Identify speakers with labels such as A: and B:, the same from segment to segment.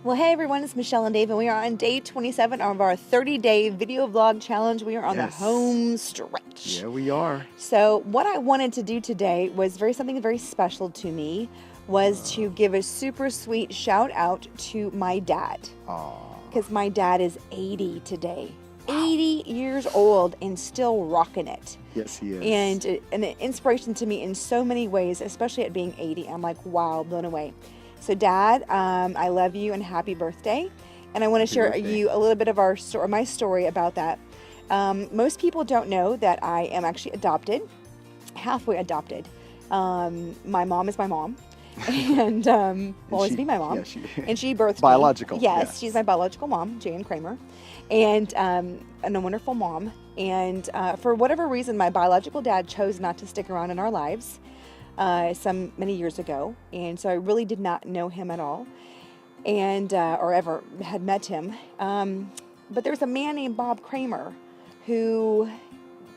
A: Well, hey everyone, it's Michelle and Dave, and we are on day 27 of our 30-day video vlog challenge. We are on the home stretch.
B: Yeah, we are.
A: So what I wanted to do today was something very special to me, was to give a super sweet shout out to my dad. Because my dad is 80 today. 80 years old and still rocking it.
B: Yes, he is.
A: And an inspiration to me in so many ways, especially at being 80. I'm like, wow, blown away. So Dad, I love you and happy birthday. And I want to share you a little bit of my story about that. Most people don't know that I am actually adopted, halfway adopted. My mom is my mom. And will always be my mom.
B: Yeah,
A: and she birthed
B: biological.
A: me. Yes, she's my biological mom, Jan Kramer, and a wonderful mom. And for whatever reason, my biological dad chose not to stick around in our lives many years ago, and so I really did not know him at all, and or ever had met him. But there was a man named Bob Kramer who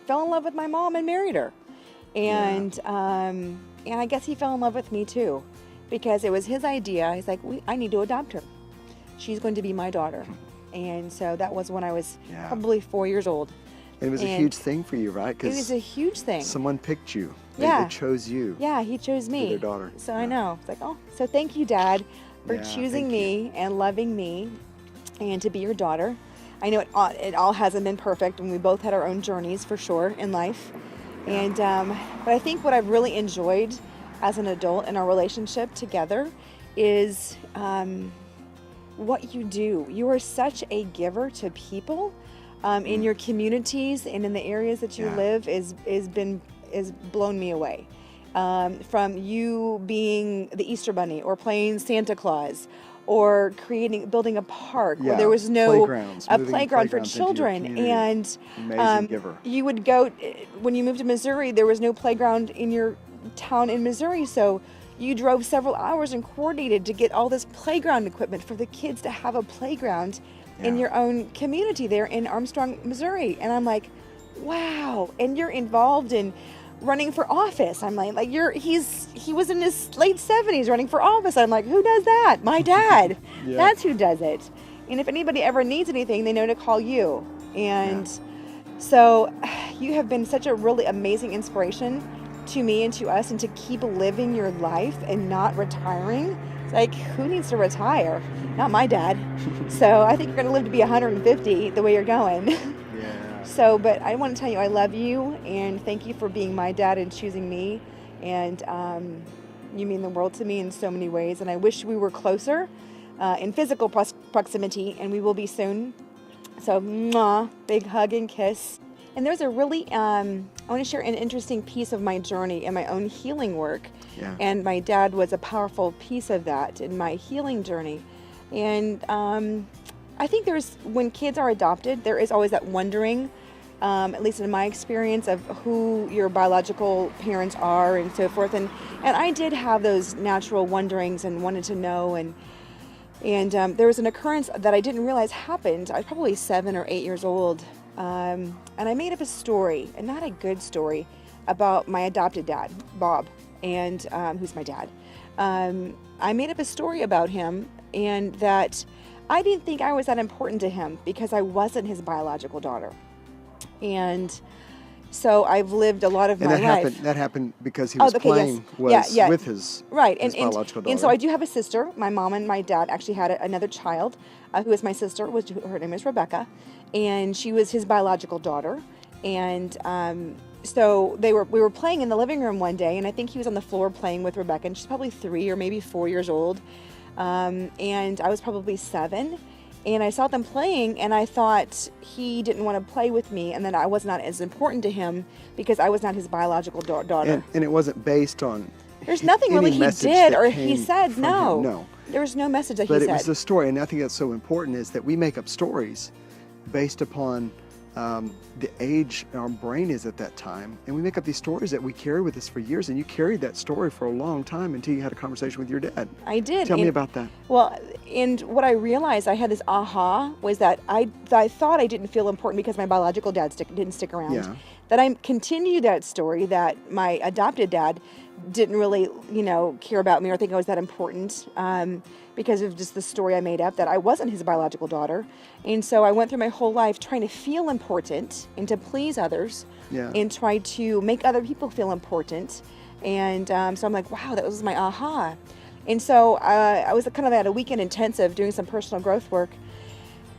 A: fell in love with my mom and married her, and I guess he fell in love with me too, because it was his idea. He's like, I need to adopt her. She's going to be my daughter. And so that was when I was probably 4 years old.
B: And it was a huge thing for you, right?
A: It was a huge thing.
B: Someone picked you. They chose you.
A: Yeah, he chose me.
B: Their daughter.
A: So I know. It's like, so thank you, Dad, for choosing me and loving me and to be your daughter. I know it all hasn't been perfect, and we both had our own journeys for sure in life. And but I think what I've really enjoyed as an adult in our relationship together is what you do. You are such a giver to people in your communities and in the areas that you live is blown me away. From you being the Easter Bunny or playing Santa Claus or building a park where there was no playground for children, and
B: amazing giver.
A: You would go when you moved to Missouri. There was no playground in your town in Missouri, so you drove several hours and coordinated to get all this playground equipment for the kids to have a playground in your own community there in Armstrong, Missouri. And I'm like, wow! And you're involved in running for office. I'm like he was in his late 70s running for office. I'm like, who does that? My dad. That's who does it. And if anybody ever needs anything, they know to call you. And so you have been such a really amazing inspiration to me and to us, and to keep living your life and not retiring. It's like, who needs to retire? Not my dad. So I think you're going to live to be 150 the way you're going. So, but I want to tell you, I love you, and thank you for being my dad and choosing me. And you mean the world to me in so many ways. And I wish we were closer in physical proximity, and we will be soon. So, mwah, big hug and kiss. And there's a really, I want to share an interesting piece of my journey and my own healing work. And my dad was a powerful piece of that in my healing journey. And I think when kids are adopted, there is always that wondering, at least in my experience, of who your biological parents are and so forth. And I did have those natural wonderings and wanted to know. And there was an occurrence that I didn't realize happened. I was probably 7 or 8 years old. And I made up a story, and not a good story, about my adopted dad, Bob, and who's my dad. I made up a story about him, and that I didn't think I was that important to him because I wasn't his biological daughter. And so I've lived a lot of my life.
B: That happened because he was playing with his biological daughter.
A: And so I do have a sister. My mom and my dad actually had another child who is my sister. Her name is Rebecca. And she was his biological daughter. And so we were playing in the living room one day, and I think he was on the floor playing with Rebecca, and she's probably 3 or maybe 4 years old. And I was probably 7. And I saw them playing, and I thought he didn't want to play with me, and that I was not as important to him because I was not his biological daughter.
B: And it wasn't based on
A: there's nothing really he did or he said.
B: No.
A: There was no message that he said.
B: But it was the story, and I think that's so important, is that we make up stories based upon the age our brain is at that time, and we make up these stories that we carry with us for years. And you carried that story for a long time until you had a conversation with your dad.
A: I did.
B: Tell me about that.
A: Well, and what I realized, I had this aha, was that I thought I didn't feel important because my biological dad didn't stick around. That I continued that story, that my adopted dad didn't really, care about me or think I was that important because of just the story I made up that I wasn't his biological daughter. And so I went through my whole life trying to feel important and to please others and try to make other people feel important. And so I'm like, wow, that was my aha. And so I was kind of at a weekend intensive doing some personal growth work.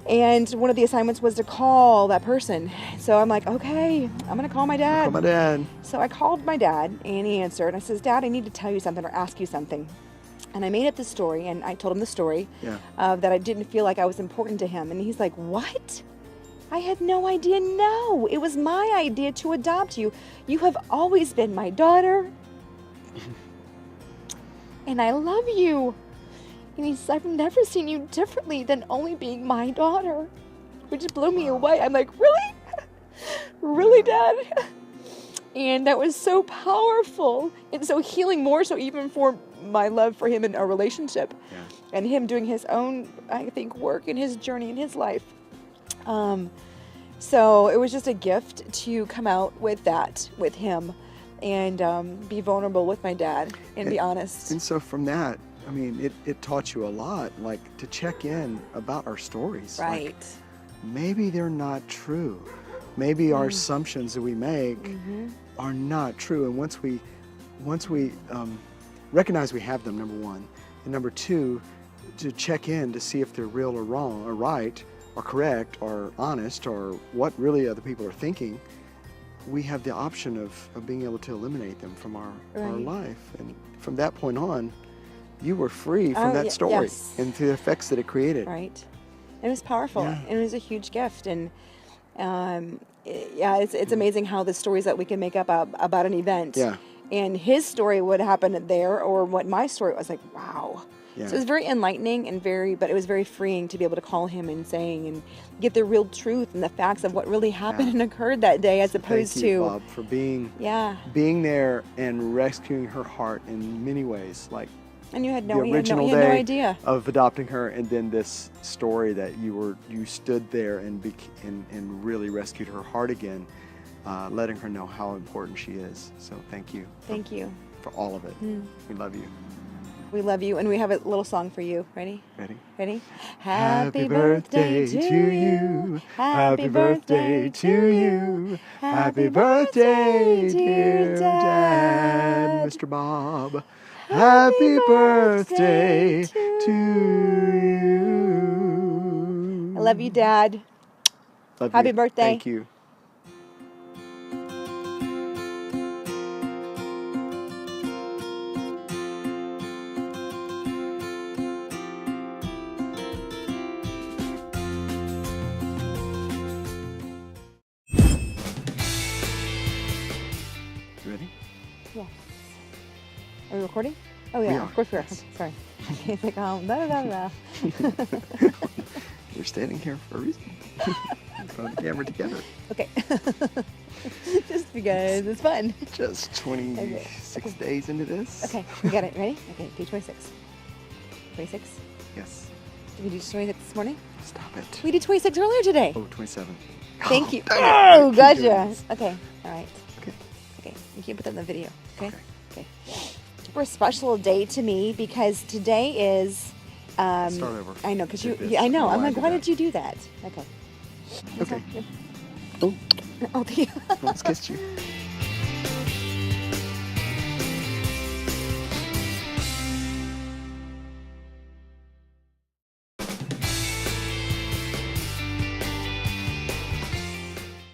A: And one of the assignments was to call that person. So I'm like, okay, I'm going to call my dad.
B: Call my dad.
A: So I called my dad, and he answered. And I says, Dad, I need to tell you something or ask you something. And I made up this story, and I told him the story that I didn't feel like I was important to him. And he's like, what? I had no idea. No, it was my idea to adopt you. You have always been my daughter. And I love you. And he said, I've never seen you differently than only being my daughter, which blew me away. I'm like, really? Really, Dad? And that was so powerful and so healing, more so even for my love for him and our relationship and him doing his own, I think, work in his journey in his life. So it was just a gift to come out with that, with him, and be vulnerable with my dad and be honest.
B: And so from that, I mean, it taught you a lot, like to check in about our stories.
A: Right.
B: Like, maybe they're not true. Maybe our assumptions that we make are not true. And once we recognize we have them, number one, and number two, to check in to see if they're real or wrong or right or correct or honest or what really other people are thinking, we have the option of being able to eliminate them from our life. And from that point on, you were free from that story and the effects that it created.
A: Right. It was powerful, and it was a huge gift. And it's amazing how the stories that we can make up about an event.
B: Yeah.
A: And his story would happen there, or what my story was, like, wow.
B: Yeah.
A: So it was very enlightening and but it was very freeing to be able to call him and get the real truth and the facts of what really happened and occurred that day, as opposed
B: Thank you,
A: to
B: Bob, for being there and rescuing her heart in many ways, like.
A: And you had
B: the
A: no
B: original
A: no
B: day
A: idea
B: of adopting her, and then this story that you stood there and really rescued her heart again, letting her know how important she is. So thank you.
A: Thank you
B: for all of it. We love you.
A: We love you, and we have a little song for you. Ready? Ready?
B: Happy birthday to you. Happy birthday to you. Happy birthday, dear Dad, Mr. Bob. Happy birthday to you.
A: I love you, Dad. Happy birthday.
B: Thank you. You ready?
A: Yes. Are we recording? Oh, yeah, of course we are.
B: Yes.
A: Sorry. It's like, blah, blah, blah.
B: We're standing here for a reason. In front of the camera together.
A: Okay. Just because it's fun.
B: Just 26 days into this.
A: Okay, we got it. Ready? Okay, day 26. 26?
B: Yes.
A: Did we do 26 this morning?
B: Stop it.
A: We did 26 earlier today.
B: Oh, 27.
A: Thank you.
B: dang it.
A: Oh,
B: Keep
A: gotcha.
B: doing this.
A: Okay, all right.
B: Okay.
A: Okay, you can put that in the video. Okay?
B: Okay.
A: Super special day to me because today is.
B: Start over.
A: I know, because you.
B: Did this.
A: Yeah, I know.
B: Oh,
A: I'm
B: I
A: like,
B: did
A: why
B: that.
A: did you do that? Okay.
B: Okay.
A: Oh,
B: Almost kissed you.